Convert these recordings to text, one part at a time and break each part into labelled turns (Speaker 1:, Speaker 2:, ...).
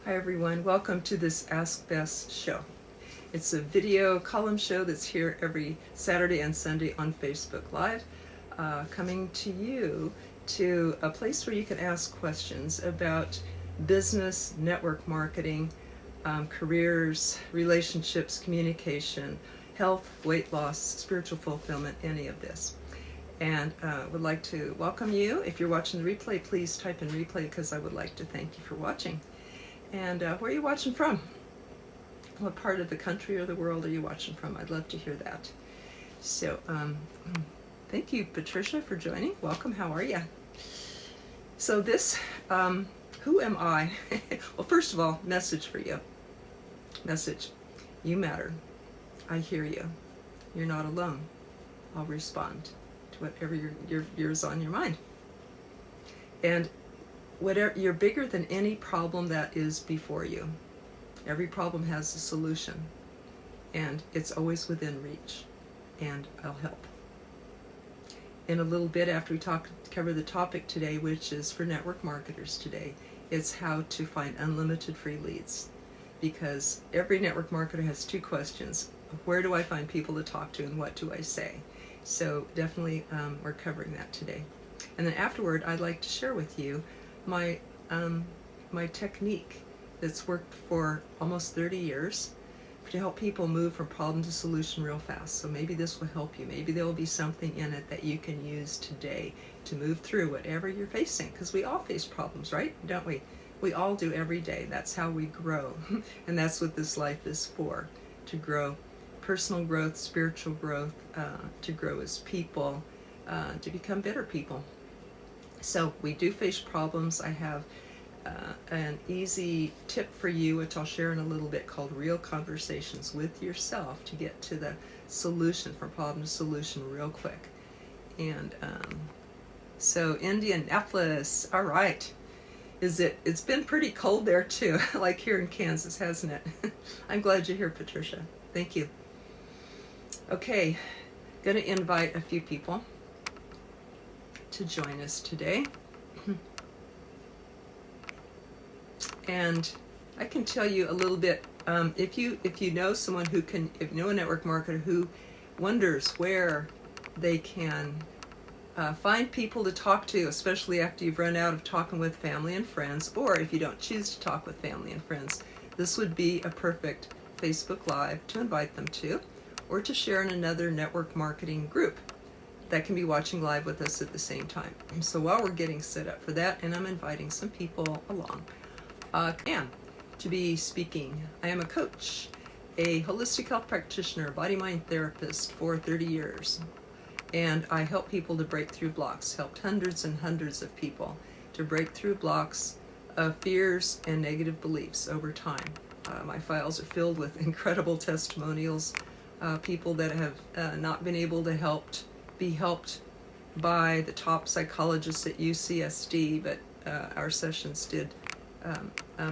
Speaker 1: Hi everyone, welcome to this Ask Bess show. It's a video column show that's here every Saturday and Sunday on Facebook Live, coming to you to a place where you can ask questions about business, network marketing, careers, relationships, communication, health, weight loss, spiritual fulfillment, any of this. And would like to welcome you. If you're watching the replay, please type in replay because I would like to thank you for watching. And where are you watching from? What part of the country or the world are you watching from? I'd love to hear that. So thank you, Patricia, for joining. Welcome. How are you? So this, who am I? Well, first of all, message for you. Message. You matter. I hear you. You're not alone. I'll respond to whatever yours on your mind. And whatever, you're bigger than any problem that is before you. Every problem has a solution, and it's always within reach, and I'll help. In a little bit after we cover the topic today, which is for network marketers today, it's how to find unlimited free leads. Because every network marketer has two questions. Where do I find people to talk to, and what do I say? So definitely we're covering that today. And then afterward, I'd like to share with you my technique that's worked for almost 30 years to help people move from problem to solution real fast. So maybe this will help you. Maybe there will be something in it that you can use today to move through whatever you're facing, because we all face problems, right? Don't we? We all do every day. That's how we grow. And that's what this life is for, to grow. Personal growth, spiritual growth, to grow as people, to become better people. So we do face problems. I have an easy tip for you, which I'll share in a little bit, called Real Conversations with Yourself, to get to the solution, from problem to solution, real quick. And so Indianapolis, all right. It's been pretty cold there too, like here in Kansas, hasn't it? I'm glad you're here, Patricia. Thank you. Okay, going to invite a few people to join us today. And I can tell you a little bit, if you know someone if you know a network marketer who wonders where they can find people to talk to, especially after you've run out of talking with family and friends, or if you don't choose to talk with family and friends, this would be a perfect Facebook Live to invite them to, or to share in another network marketing group that can be watching live with us at the same time. So while we're getting set up for that, and I'm inviting some people along, to be speaking. I am a coach, a holistic health practitioner, body-mind therapist for 30 years. And I help people to break through blocks, helped hundreds and hundreds of people to break through blocks of fears and negative beliefs over time. My files are filled with incredible testimonials, people that have not been able to be helped by the top psychologists at UCSD, but our sessions did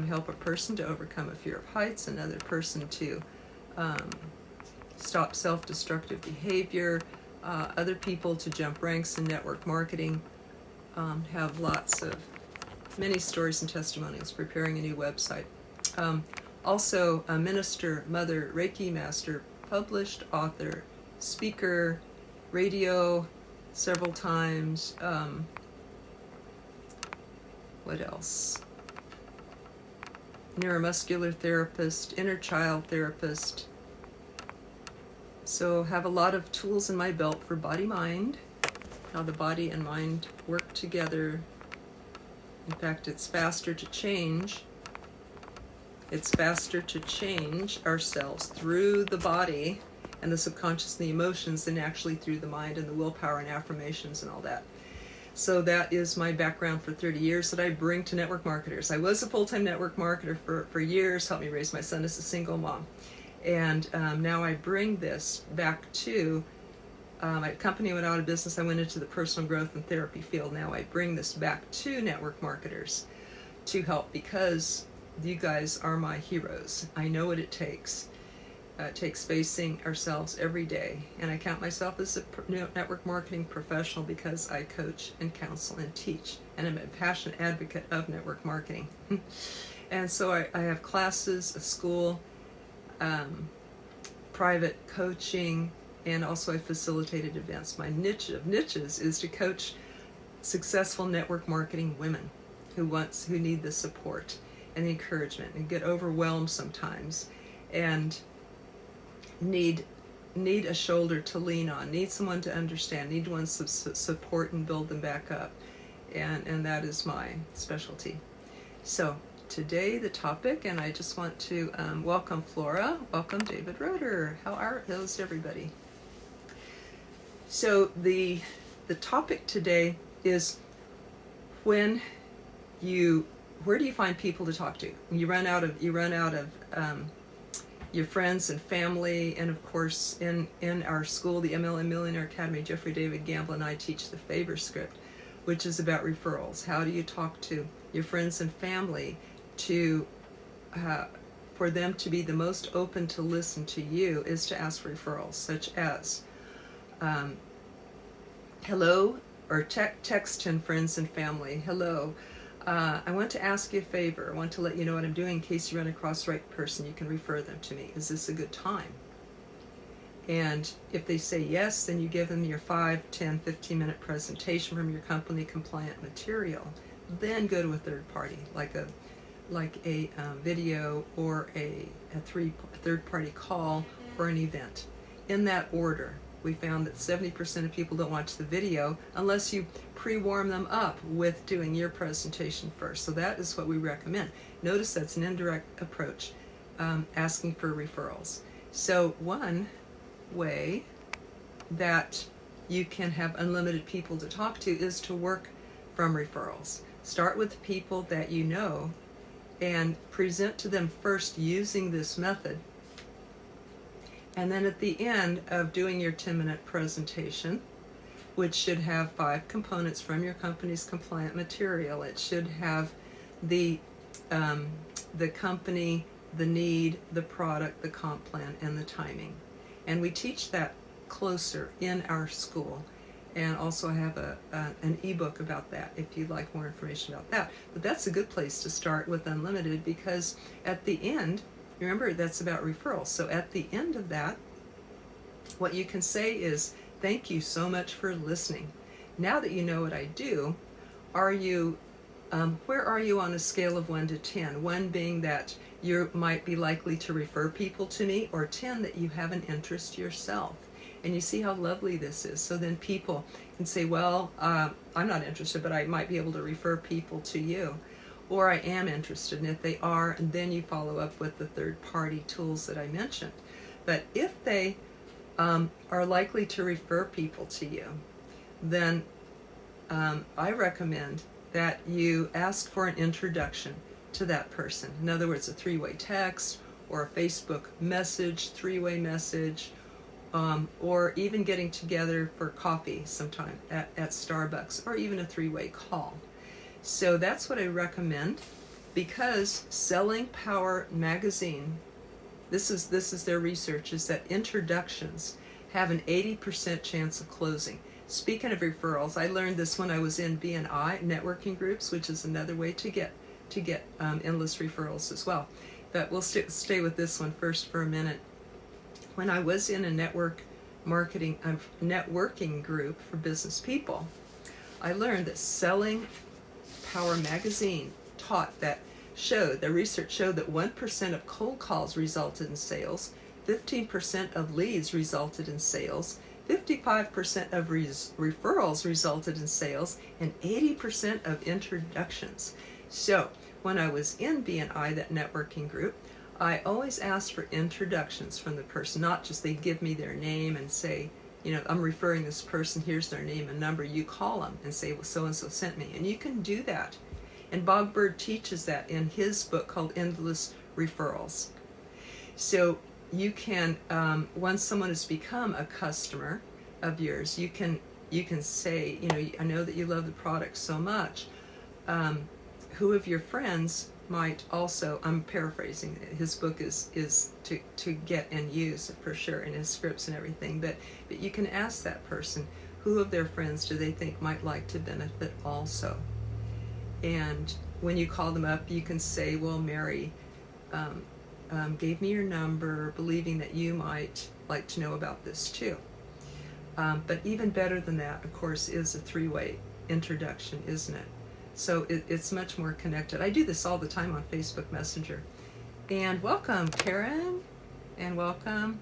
Speaker 1: help a person to overcome a fear of heights, another person to stop self-destructive behavior, other people to jump ranks in network marketing, have many stories and testimonials, preparing a new website. Also a minister, mother, Reiki master, published author, speaker, radio several times. What else? Neuromuscular therapist, inner child therapist. So have a lot of tools in my belt for body-mind, how the body and mind work together. In fact, it's faster to change. It's faster to change ourselves through the body and the subconscious and the emotions than actually through the mind and the willpower and affirmations and all that. So that is my background for 30 years that I bring to network marketers. I was a full-time network marketer for years, helped me raise my son as a single mom. And now I bring this back to, my company went out of business, I went into the personal growth and therapy field. Now I bring this back to network marketers to help, because you guys are my heroes. I know what it takes. It takes facing ourselves every day. And I count myself as a network marketing professional because I coach and counsel and teach. And I'm a passionate advocate of network marketing. And so I have classes, a school, private coaching, and also I facilitated events. My niche of niches is to coach successful network marketing women who need the support and the encouragement and get overwhelmed sometimes and need a shoulder to lean on, need someone to understand, need one to support and build them back up. And that is my specialty. So today the topic, and I just want to welcome Flora, welcome David Roeder. How's everybody? So the topic today is where do you find people to talk to? You run out of your friends and family, and of course in our school, the MLM Millionaire Academy, Jeffrey David Gamble and I teach the favor script, which is about referrals. How do you talk to your friends and family for them to be the most open to listen to you is to ask for referrals, such as hello, or text 10 friends and family. Hello, I want to ask you a favor. I want to let you know what I'm doing in case you run across the right person. You can refer them to me. Is this a good time? And if they say yes, then you give them your 5, 10, 15-minute presentation from your company compliant material. Then go to a third party, like a video or a third-party call or an event. In that order. We found that 70% of people don't watch the video unless you pre-warm them up with doing your presentation first. So that is what we recommend. Notice that's an indirect approach, asking for referrals. So one way that you can have unlimited people to talk to is to work from referrals. Start with the people that you know and present to them first using this method. And then at the end of doing your 10-minute presentation, which should have 5 components from your company's compliant material, it should have the company, the need, the product, the comp plan, and the timing. And we teach that closer in our school. And also I have an ebook about that if you'd like more information about that. But that's a good place to start with Unlimited, because at the end, remember, that's about referrals. So at the end of that, what you can say is, thank you so much for listening. Now that you know what I do, where are you on a scale of 1 to 10? 1 being that you might be likely to refer people to me, or 10 that you have an interest yourself. And you see how lovely this is. So then people can say, well, I'm not interested, but I might be able to refer people to you. Or I am interested, and if they are, and then you follow up with the third-party tools that I mentioned. But if they are likely to refer people to you, then I recommend that you ask for an introduction to that person. In other words, a 3-way text or a Facebook message, 3-way message, or even getting together for coffee sometime at Starbucks, or even a 3-way call. So that's what I recommend, because Selling Power magazine, this is their research, is that introductions have an 80% chance of closing. Speaking of referrals, I learned this when I was in BNI networking groups, which is another way to get endless referrals as well. But we'll stay with this one first for a minute. When I was in a networking group for business people, I learned that Selling Power magazine the research showed that 1% of cold calls resulted in sales, 15% of leads resulted in sales, 55% of referrals resulted in sales, and 80% of introductions. So when I was in BNI, that networking group, I always asked for introductions from the person, not just they give me their name and say, I'm referring this person, here's their name and number. You call them and say, well, so-and-so sent me. And you can do that. And Bob Bird teaches that in his book called Endless Referrals. So you can, once someone has become a customer of yours, you can say, I know that you love the product so much. Who of your friends might also, I'm paraphrasing, his book is to get and use for sure in his scripts and everything, but you can ask that person, who of their friends do they think might like to benefit also? And when you call them up, you can say, well, Mary gave me your number, believing that you might like to know about this too. But even better than that, of course, is a three-way introduction, isn't it? So it's much more connected. I do this all the time on Facebook Messenger. And welcome, Karen, and welcome,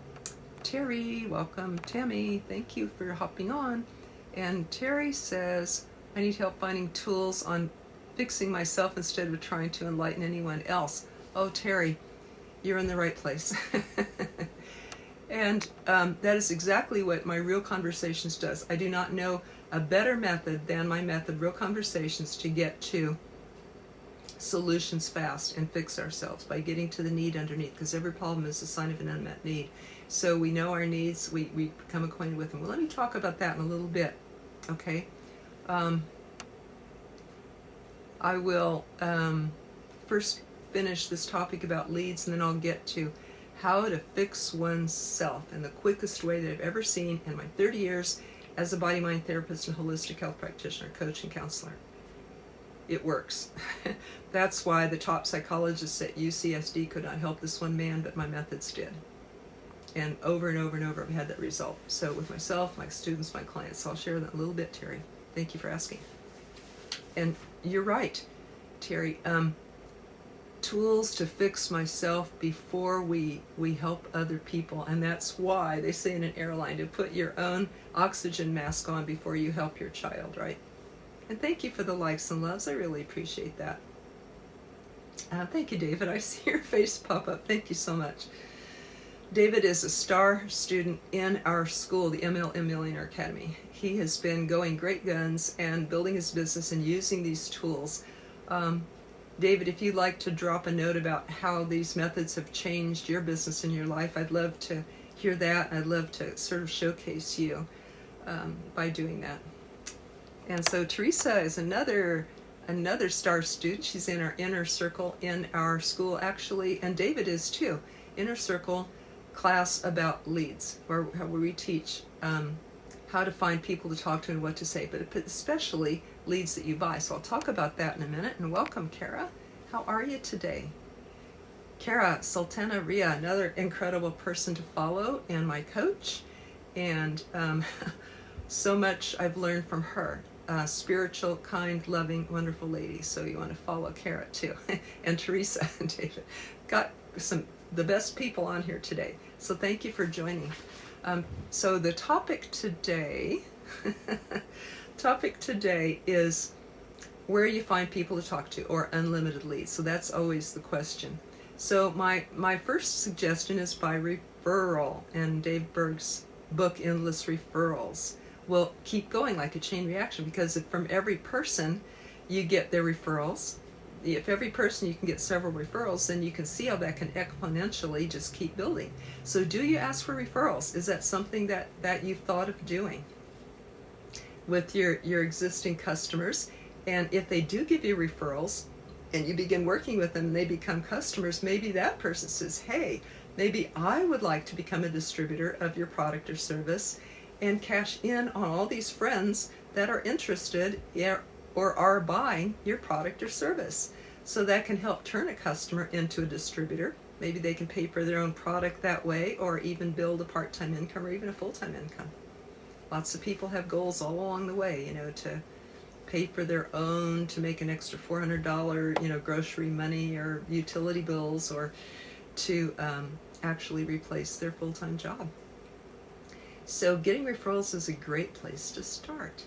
Speaker 1: Terry, welcome, Tammy. Thank you for hopping on. And Terry says, I need help finding tools on fixing myself instead of trying to enlighten anyone else. Oh, Terry, you're in the right place. And that is exactly what my Real Conversations does. I do not know a better method than my method, Real Conversations, to get to solutions fast and fix ourselves by getting to the need underneath, because every problem is a sign of an unmet need. So we know our needs, we become acquainted with them. Well, let me talk about that in a little bit, okay? I will first finish this topic about leads, and then I'll get to how to fix oneself in the quickest way that I've ever seen in my 30 years as a body-mind therapist and holistic health practitioner, coach, and counselor. It works. That's why the top psychologists at UCSD could not help this one man, but my methods did. And over and over and over, I've had that result. So with myself, my students, my clients. So I'll share that a little bit, Terry. Thank you for asking. And you're right, Terry. Tools to fix myself before we help other people. And that's why they say in an airline to put your own oxygen mask on before you help your child, right? And thank you for the likes and loves. I really appreciate that. Thank you, David. I see your face pop up. Thank you so much. David is a star student in our school, the MLM Millionaire Academy. He has been going great guns and building his business and using these tools. David, if you'd like to drop a note about how these methods have changed your business and your life, I'd love to hear that. I'd love to sort of showcase you by doing that. And so Teresa is another star student. She's in our inner circle in our school, actually, and David is too. Inner circle class about leads, where we teach how to find people to talk to and what to say, but especially leads that you buy. So I'll talk about that in a minute. And welcome, Kara. How are you today? Kara Sultana Ria, another incredible person to follow and my coach. And so much I've learned from her. Spiritual, kind, loving, wonderful lady. So you want to follow Kara too. And Teresa and David. Got the best people on here today. So thank you for joining. So the topic today is where you find people to talk to, or unlimited leads. So that's always the question. So my first suggestion is by referral, and Dave Berg's book, Endless Referrals, will keep going like a chain reaction, because if from every person you get their referrals, if every person you can get several referrals, then you can see how that can exponentially just keep building. So do you ask for referrals? Is that something that you've thought of doing with your existing customers? And if they do give you referrals and you begin working with them and they become customers, maybe that person says, hey, maybe I would like to become a distributor of your product or service and cash in on all these friends that are interested or are buying your product or service. So that can help turn a customer into a distributor. Maybe they can pay for their own product that way, or even build a part-time income or even a full-time income. Lots of people have goals all along the way, to pay for their own, to make an extra $400, grocery money or utility bills, or to actually replace their full-time job. So getting referrals is a great place to start.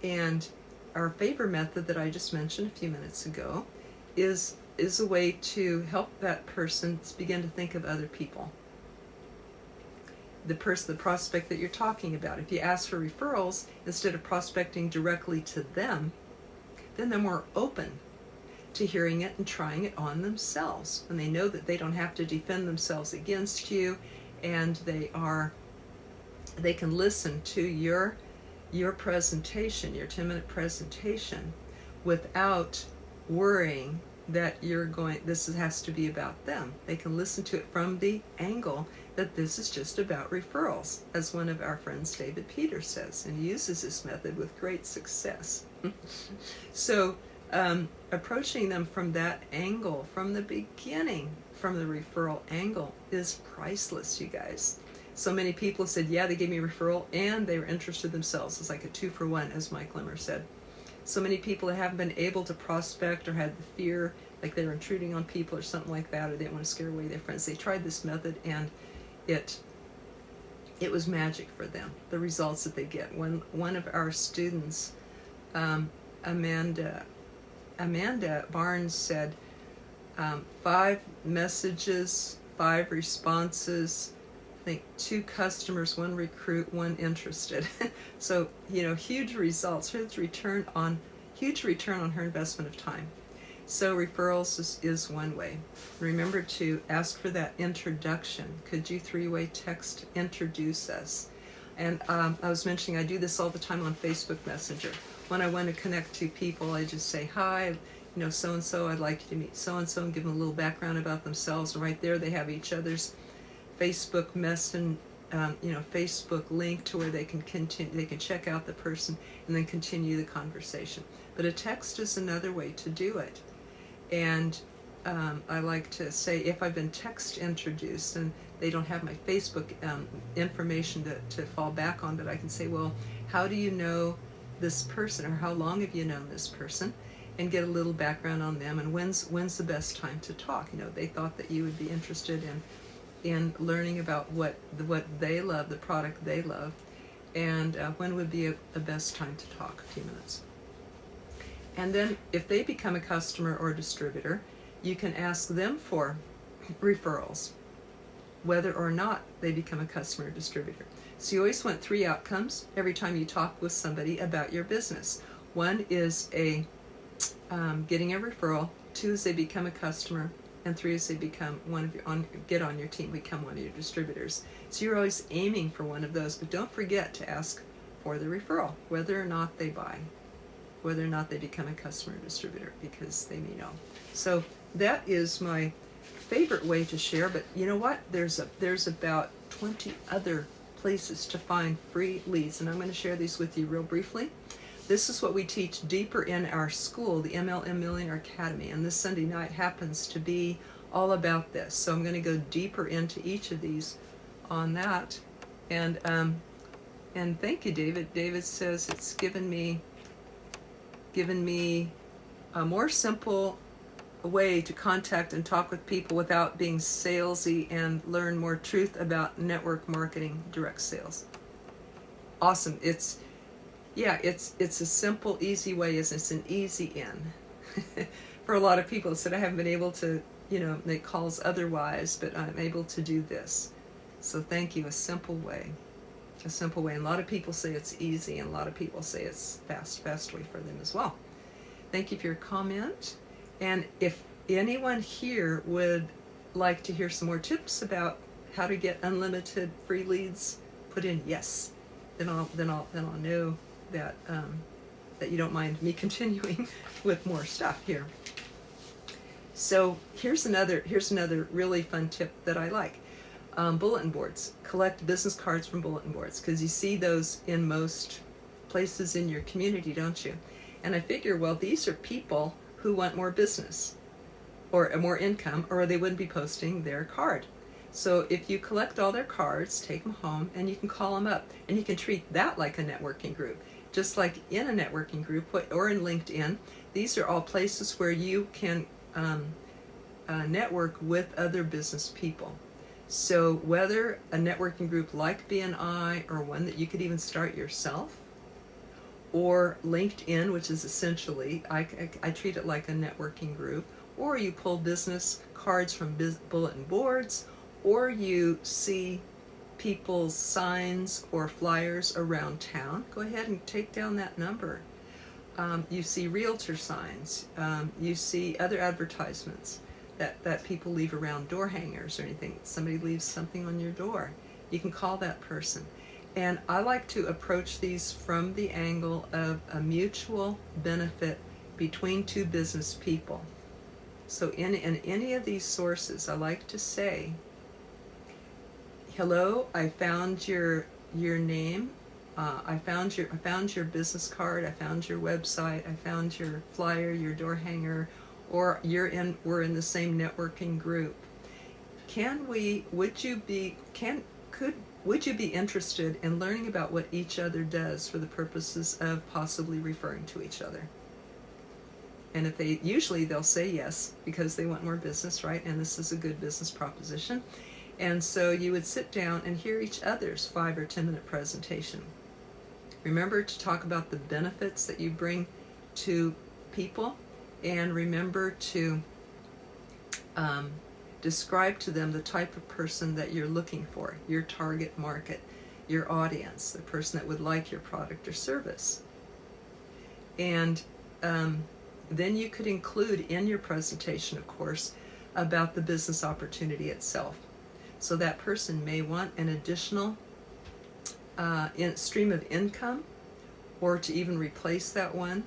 Speaker 1: And our favorite method that I just mentioned a few minutes ago is a way to help that person begin to think of other people. The prospect that you're talking about. If you ask for referrals instead of prospecting directly to them, then they're more open to hearing it and trying it on themselves. When they know that they don't have to defend themselves against you, and they can listen to your presentation, your 10-minute presentation, without worrying that this has to be about them. They can listen to it from the angle that this is just about referrals, as one of our friends, David Peters, says, and uses this method with great success. So approaching them from that angle, from the beginning, from the referral angle, is priceless, you guys. So many people said, yeah, they gave me a referral and they were interested themselves. It's like a 2-for-1, as Mike Limmer said. So many people that haven't been able to prospect or had the fear, like they were intruding on people or something like that, or they didn't want to scare away their friends. They tried this method and it was magic for them, the results that they get. When one of our students, Amanda Barnes, said 5 messages, 5 responses, I think 2 customers, 1 recruit, 1 interested. So, huge results, huge return on her investment of time. So referrals is one way. Remember to ask for that introduction. Could you 3-way text introduce us? And I was mentioning I do this all the time on Facebook Messenger. When I want to connect to people, I just say, hi, so-and-so, I'd like you to meet so-and-so, and give them a little background about themselves. And right there they have each other's Facebook Facebook link to where they can continue, they can check out the person and then continue the conversation. But a text is another way to do it. And I like to say, if I've been text introduced and they don't have my Facebook information to fall back on, but I can say, well, how do you know this person, or how long have you known this person, and get a little background on them, and when's the best time to talk. They thought that you would be interested in learning about what they love, the product they love, and when would be a best time to talk. A few minutes. And then if they become a customer or a distributor, you can ask them for referrals, whether or not they become a customer or distributor. So you always want 3 outcomes every time you talk with somebody about your business. 1 is getting a referral, 2 is they become a customer, and 3 is they become get on your team, become one of your distributors. So you're always aiming for one of those, but don't forget to ask for the referral, whether or not they buy, whether or not they become a customer or distributor, because they may know. So that is my favorite way to share, but you know what? There's about 20 other places to find free leads, and I'm going to share these with you real briefly. This is what we teach deeper in our school, the MLM Millionaire Academy, and this Sunday night happens to be all about this. So I'm going to go deeper into each of these on that. And thank you, David. David says it's given me a more simple way to contact and talk with people without being salesy, and learn more truth about network marketing, direct sales. Awesome. It's a simple, easy way. It's an easy in. For a lot of people, it said I haven't been able to, make calls otherwise, but I'm able to do this. So thank you. A simple way. And a lot of people say it's easy, and a lot of people say it's fast way for them as well. Thank you for your comment. And if anyone here would like to hear some more tips about how to get unlimited free leads, put in yes. Then I'll know that you don't mind me continuing with more stuff here. So here's another really fun tip that I like. Bulletin boards. Collect business cards from bulletin boards, because you see those in most places in your community, don't you? And I figure, well, these are people who want more business or more income, or they wouldn't be posting their card. So if you collect all their cards, take them home, and you can call them up, and you can treat that like a networking group. Just like in a networking group or in LinkedIn, these are all places where you can network with other business people. So whether a networking group like BNI, or one that you could even start yourself, or LinkedIn, which is essentially, I treat it like a networking group, or you pull business cards from bulletin boards, or you see people's signs or flyers around town, go ahead and take down that number. You see realtor signs, you see other advertisements that people leave around door hangers or anything. Somebody leaves something on your door, you can call that person. And I like to approach these from the angle of a mutual benefit between 2 business people. So in any of these sources, I like to say, hello, I found your name I found your business card, I found your website, I found your flyer, your door hanger, or we're in the same networking group. Would you be interested in learning about what each other does for the purposes of possibly referring to each other? And if usually they'll say yes, because they want more business, right? And this is a good business proposition. And so you would sit down and hear each other's 5 or 10 minute presentation. Remember to talk about the benefits that you bring to people, and remember to describe to them the type of person that you're looking for, your target market, your audience, the person that would like your product or service. And then you could include in your presentation, of course, about the business opportunity itself. So that person may want an additional stream of income, or to even replace that one.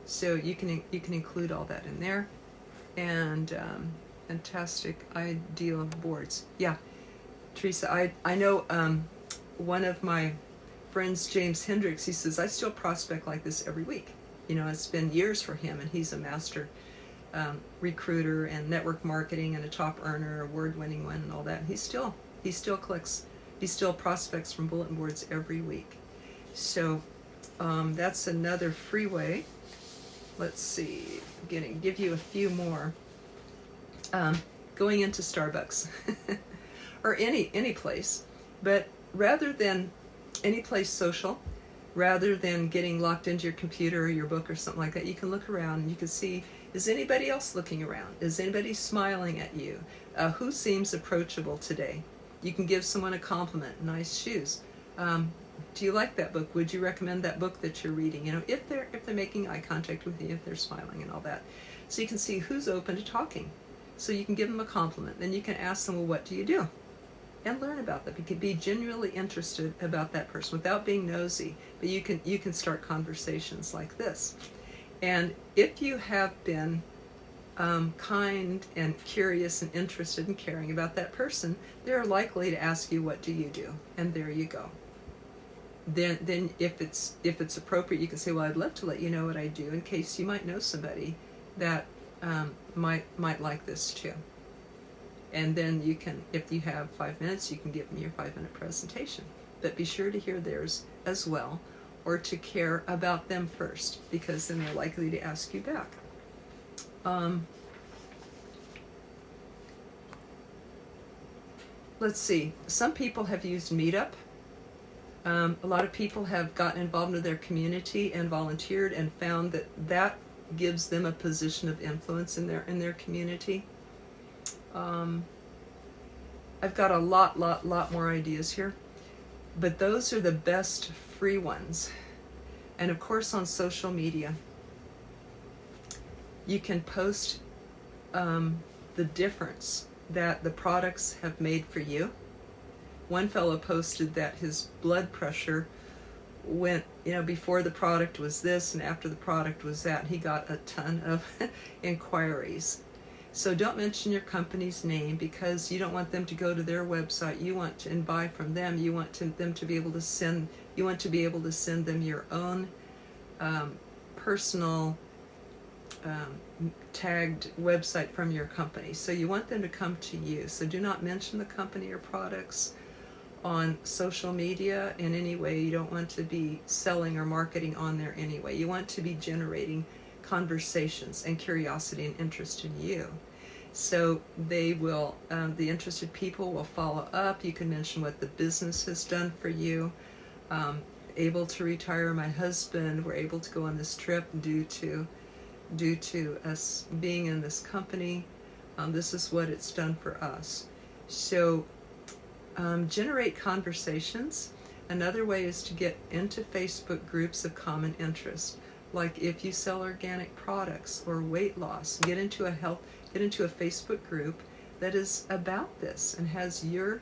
Speaker 1: So you can include all that in there. And fantastic idea of boards. Yeah, Teresa, I know one of my friends, James Hendricks, he says, I still prospect like this every week. You know, it's been years for him, and he's a master recruiter and network marketing and a top earner, award-winning one and all that. And he still prospects from bulletin boards every week. So that's another free way. Let's see, give you a few more. Going into Starbucks or any place, but rather than any place social, rather than getting locked into your computer or your book or something like that, you can look around and you can see, is anybody else looking around? Is anybody smiling at you? Who seems approachable today? You can give someone a compliment. Nice shoes. Do you like that book? Would you recommend that book that you're reading? You know, if they're making eye contact with you, if they're smiling and all that. So you can see who's open to talking. So you can give them a compliment. Then you can ask them, well, what do you do? And learn about them. You can be genuinely interested about that person without being nosy. But you can start conversations like this. And if you have been kind and curious and interested and caring about that person, they're likely to ask you, what do you do? And there you go. Then if it's appropriate, you can say, well, I'd love to let you know what I do in case you might know somebody that might like this too. And then you can, if you have 5 minutes, you can give them your 5-minute presentation. But be sure to hear theirs as well, or to care about them first, because then they're likely to ask you back. Let's see. Some people have used Meetup. A lot of people have gotten involved in their community and volunteered and found that gives them a position of influence in their community. I've got a lot more ideas here, but those are the best free ones. And of course, on social media, you can post the difference that the products have made for you. One fellow posted that his blood pressure went, before the product was this and after the product was that. He got a ton of inquiries. So don't mention your company's name, because you don't want them to go to their website. You want to buy from them. You want them to be able to send. You want to be able to send them your own personal tagged website from your company. So you want them to come to you. So do not mention the company or products on social media in any way. You don't want to be selling or marketing on there anyway. You want to be generating conversations and curiosity and interest in you. So they will, the interested people will follow up. You can mention what the business has done for you. Able to retire my husband. We're able to go on this trip due to us being in this company. This is what it's done for us. So generate conversations. Another way is to get into Facebook groups of common interest. Like if you sell organic products or weight loss, get into a Facebook group that is about this and has your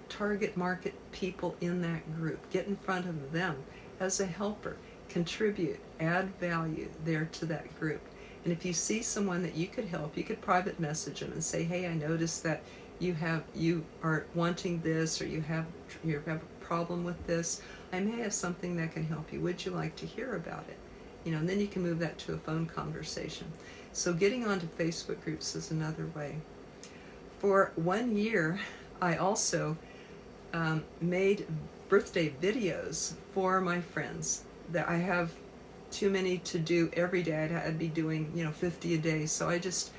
Speaker 1: target market people in that group. Get in front of them as a helper. Contribute, add value there to that group. And if you see someone that you could help, you could private message them and say, hey, I noticed that you are wanting this, or you have a problem with this. I may have something that can help you. Would you like to hear about it? And then you can move that to a phone conversation. So getting onto Facebook groups is another way. For 1 year, I also made birthday videos for my friends. That I have too many to do every day. I'd be doing 50 a day. So I just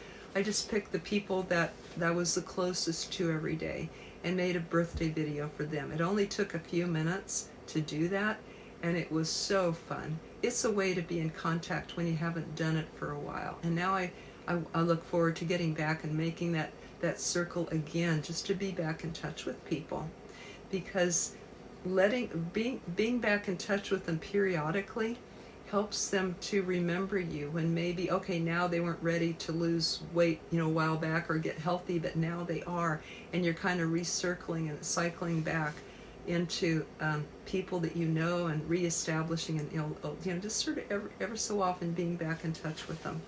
Speaker 1: picked the people that was the closest to every day and made a birthday video for them. It only took a few minutes to do that, and it was so fun. It's a way to be in contact when you haven't done it for a while. And now I look forward to getting back and making that circle again, just to be back in touch with people. Because being back in touch with them periodically helps them to remember you when maybe, okay, now they weren't ready to lose weight, a while back or get healthy, but now they are, and you're kind of recircling and cycling back into people that and reestablishing and just sort of ever so often being back in touch with them.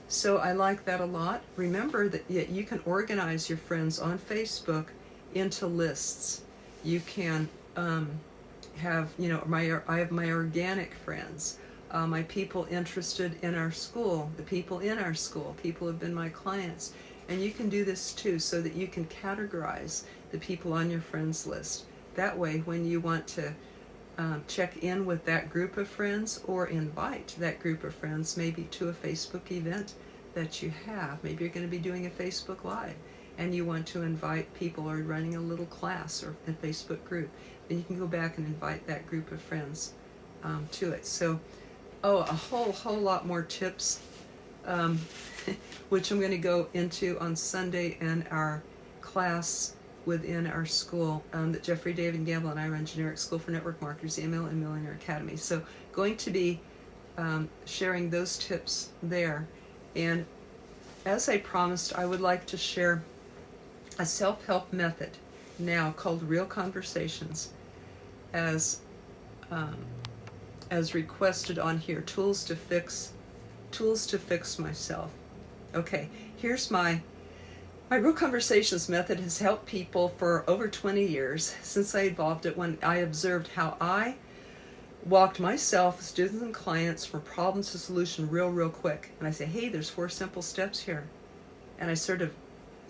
Speaker 1: So I like that a lot. Remember that you can organize your friends on Facebook into lists. You can have, I have my organic friends, my people interested in our school, the people in our school, people who have been my clients. And you can do this too, so that you can categorize the people on your friends list. That way, when you want to check in with that group of friends or invite that group of friends maybe to a Facebook event that you have, maybe you're going to be doing a Facebook Live and you want to invite people or running a little class or a Facebook group, then you can go back and invite that group of friends to it. So, a whole lot more tips, which I'm going to go into on Sunday in our class within our school that Jeffrey, David Gamble, and I run, Generic School for Network Marketers, the ML and Millionaire Academy. So going to be sharing those tips there. And as I promised, I would like to share a self-help method now called Real Conversations, as requested on here. Tools to fix myself. Okay, here's my Real Conversations method. Has helped people for over 20 years since I evolved it, when I observed how I walked myself, students and clients, from problem to solution real quick. And I say, hey, there's 4 simple steps here. And I sort of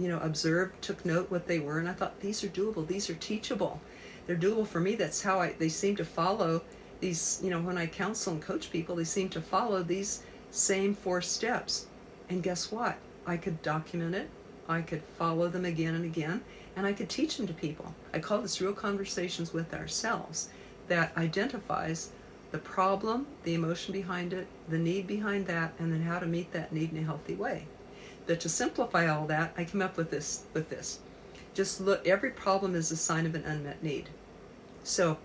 Speaker 1: observed, took note what they were, and I thought, these are doable, these are teachable. They're doable for me. That's how they seem to follow these, when I counsel and coach people, they seem to follow these same 4 steps. And guess what? I could document it, I could follow them again and again, and I could teach them to people. I call this Real Conversations with Ourselves, that identifies the problem, the emotion behind it, the need behind that, and then how to meet that need in a healthy way. But to simplify all that, I came up with this. Just look, every problem is a sign of an unmet need. So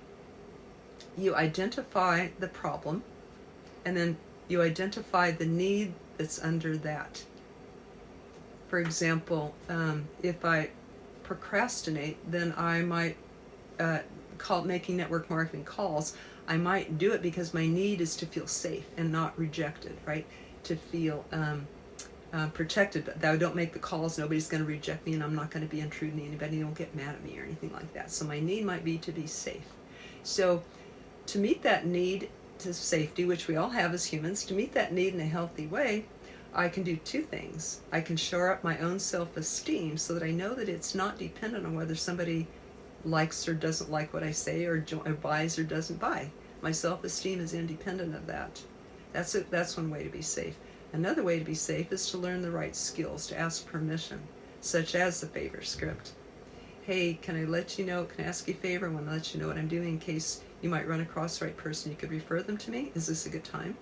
Speaker 1: you identify the problem, and then you identify the need that's under that. For example, if I procrastinate, then I might making network marketing calls. I might do it because my need is to feel safe and not rejected, right? To feel protected, but I don't make the calls, nobody's going to reject me, and I'm not going to be intruding on anybody, don't get mad at me or anything like that. So my need might be to be safe. So to meet that need to safety, which we all have as humans, to meet that need in a healthy way, I can do 2 things. I can shore up my own self-esteem so that I know that it's not dependent on whether somebody likes or doesn't like what I say, or buys or doesn't buy. My self-esteem is independent of that. That's one way to be safe. Another way to be safe is to learn the right skills, to ask permission, such as the favor script. Hey, can I let you know, can I ask you a favor? I want to let you know what I'm doing in case you might run across the right person. You could refer them to me. Is this a good time?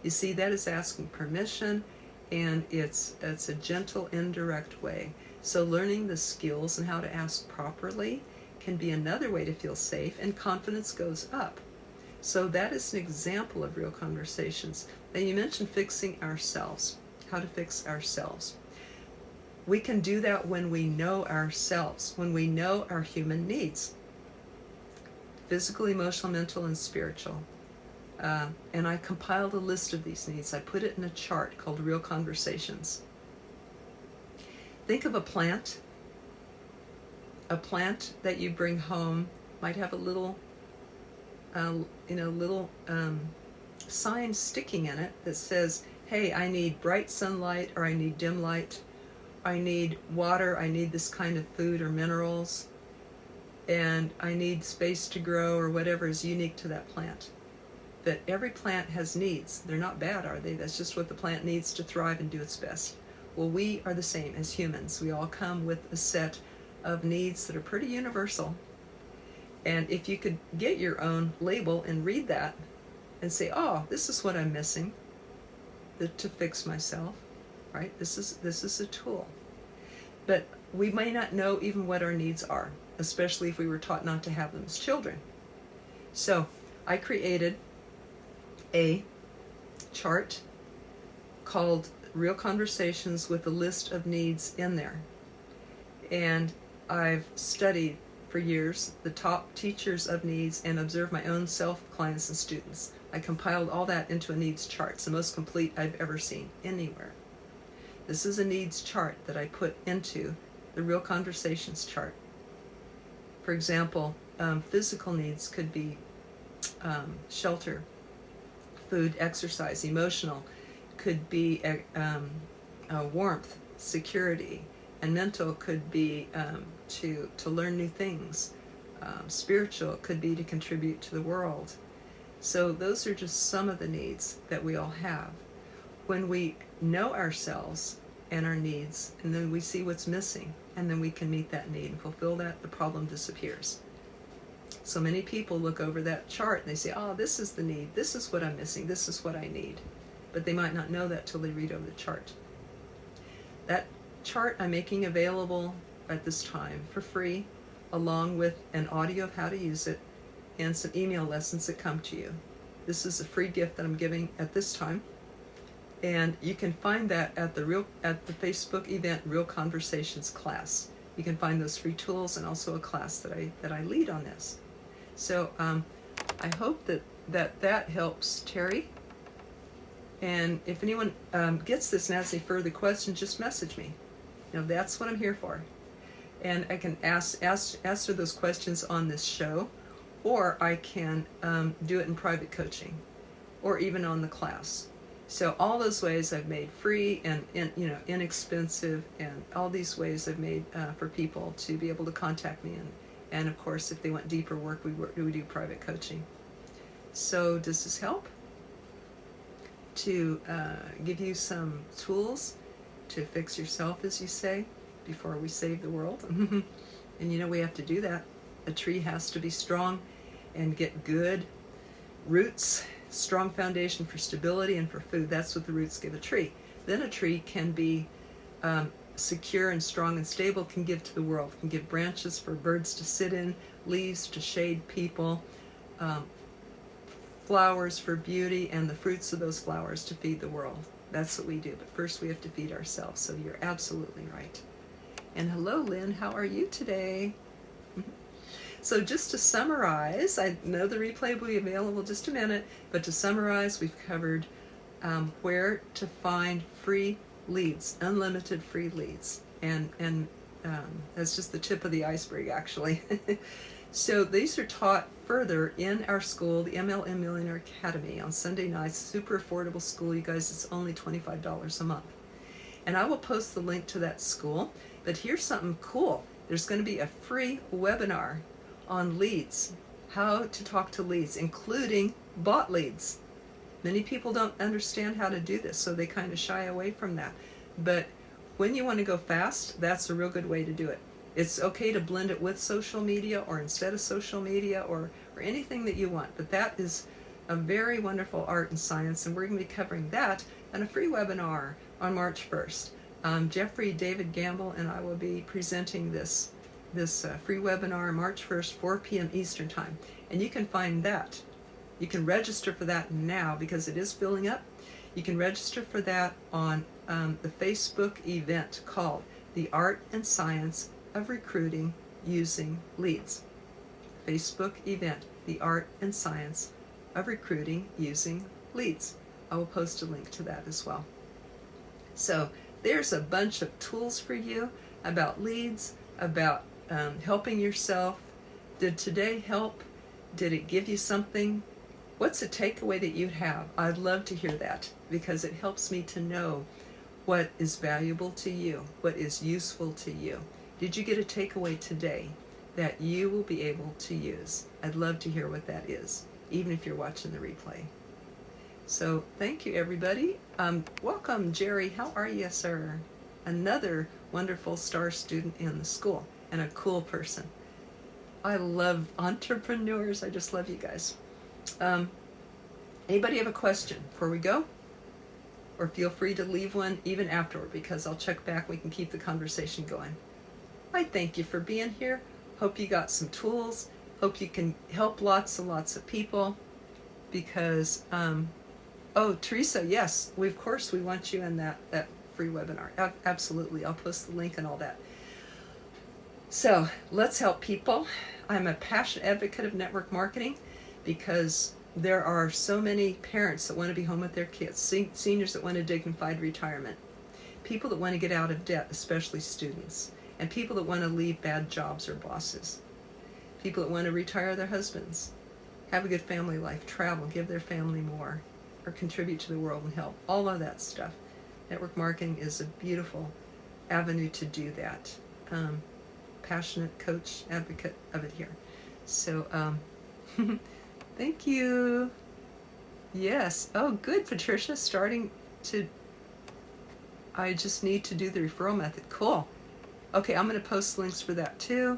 Speaker 1: You see, that is asking permission, and it's a gentle, indirect way. So learning the skills and how to ask properly can be another way to feel safe, and confidence goes up. So that is an example of Real Conversations. Now you mentioned fixing ourselves, how to fix ourselves. We can do that when we know ourselves, when we know our human needs. Physical, emotional, mental, and spiritual. And I compiled a list of these needs. I put it in a chart called Real Conversations. Think of a plant that you bring home might have a little, little sign sticking in it that says, hey, I need bright sunlight, or I need dim light, I need water, I need this kind of food or minerals, and I need space to grow, or whatever is unique to that plant. That every plant has needs. They're not bad, are they? That's just what the plant needs to thrive and do its best. Well, we are the same as humans. We all come with a set of needs that are pretty universal. And if you could get your own label and read that and say, oh, this is what I'm missing to fix myself, right? This is a tool. But we may not know even what our needs are, especially if we were taught not to have them as children. So I created a chart called Real Conversations with a list of needs in there. And I've studied for years the top teachers of needs and observed my own self, clients, and students. I compiled all that into a needs chart. It's the most complete I've ever seen anywhere. This is a needs chart that I put into the Real Conversations chart. For example, physical needs could be shelter, food, exercise. Emotional could be warmth, security, and mental could be to learn new things. Spiritual could be to contribute to the world. So those are just some of the needs that we all have. When we know ourselves and our needs, and then we see what's missing, and then we can meet that need and fulfill that, the problem disappears. So many people look over that chart and they say, oh, this is the need, this is what I'm missing, this is what I need. But they might not know that till they read over the chart. That chart I'm making available at this time for free, along with an audio of how to use it and some email lessons that come to you. This is a free gift that I'm giving at this time. And you can find that at the Facebook event Real Conversations class. You can find those free tools and also a class that I lead on this. So I hope that helps, Terry. And if anyone gets this and has any further questions, just message me. That's what I'm here for. And I can answer those questions on this show, or I can do it in private coaching, or even on the class. So all those ways I've made free and inexpensive, and all these ways I've made for people to be able to contact me. And of course, if they want deeper work, we do private coaching. So does this help? To give you some tools to fix yourself, as you say, before we save the world. And we have to do that. A tree has to be strong and get good roots, strong foundation for stability and for food. That's what the roots give a tree. Then a tree can be secure and strong and stable, can give to the world, can give branches for birds to sit in, leaves to shade people, flowers for beauty, and the fruits of those flowers to feed the world. That's what we do. But first we have to feed ourselves. So you're absolutely right. And hello, Lynn. How are you today? So just to summarize, I know the replay will be available in just a minute, but to summarize, we've covered where to find free leads, unlimited free leads. And that's just the tip of the iceberg, actually. So these are taught further in our school, the MLM Millionaire Academy, on Sunday nights. Super affordable school, you guys. It's only $25 a month. And I will post the link to that school. But here's something cool. There's going to be a free webinar on leads, how to talk to leads, including bought leads. Many people don't understand how to do this, so they kind of shy away from that. But when you want to go fast, that's a real good way to do it. It's okay to blend it with social media or instead of social media or anything that you want. But that is a very wonderful art and science, and we're going to be covering that in a free webinar on March 1st. Jeffrey David Gamble and I will be presenting this free webinar March 1st, 4 p.m. Eastern Time. And you can find that. You can register for that now because it is filling up. You can register for that on the Facebook event called The Art and Science of Recruiting Using Leads. Facebook event, The Art and Science of Recruiting Using Leads. I will post a link to that as well. So there's a bunch of tools for you about leads, about helping yourself Did today help? Did it give you something? What's a takeaway that you'd have? I'd love to hear that because it helps me to know what is valuable to you, what is useful to you. Did you get a takeaway today that you will be able to use? I'd love to hear what that is, even if you're watching the replay. So thank you, everybody. Welcome, Jerry. How are you, sir? Another wonderful star student in the school and a cool person. I love entrepreneurs. I just love you guys. Anybody have a question before we go? Or feel free to leave one even afterward, because I'll check back. We can keep the conversation going. I thank you for being here. Hope you got some tools. Hope you can help lots and lots of people, because oh, Teresa, yes, of course we want you in that free webinar. Absolutely. I'll post the link and all that. So let's help people. I'm a passionate advocate of network marketing because there are so many parents that want to be home with their kids, seniors that want a dignified retirement, people that want to get out of debt, especially students, and people that want to leave bad jobs or bosses, people that want to retire their husbands, have a good family life, travel, give their family more, or contribute to the world and help, all of that stuff. Network marketing is a beautiful avenue to do that. Passionate coach, advocate of it here. So thank you. Yes. Oh, good, Patricia. I just need to do the referral method. Cool. Okay, I'm going to post links for that too.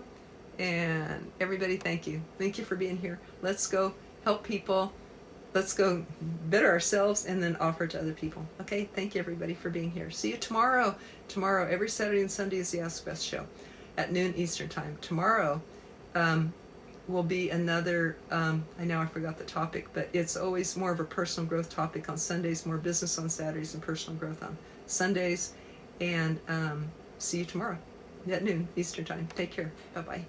Speaker 1: And everybody, thank you. Thank you for being here. Let's go help people. Let's go better ourselves and then offer to other people. Okay, thank you everybody for being here. See you tomorrow. Tomorrow, every Saturday and Sunday is the Ask Bess show at noon Eastern time. Tomorrow will be another, I know I forgot the topic, but it's always more of a personal growth topic on Sundays, more business on Saturdays, and personal growth on Sundays. And see you tomorrow at noon Eastern time. Take care. Bye-bye.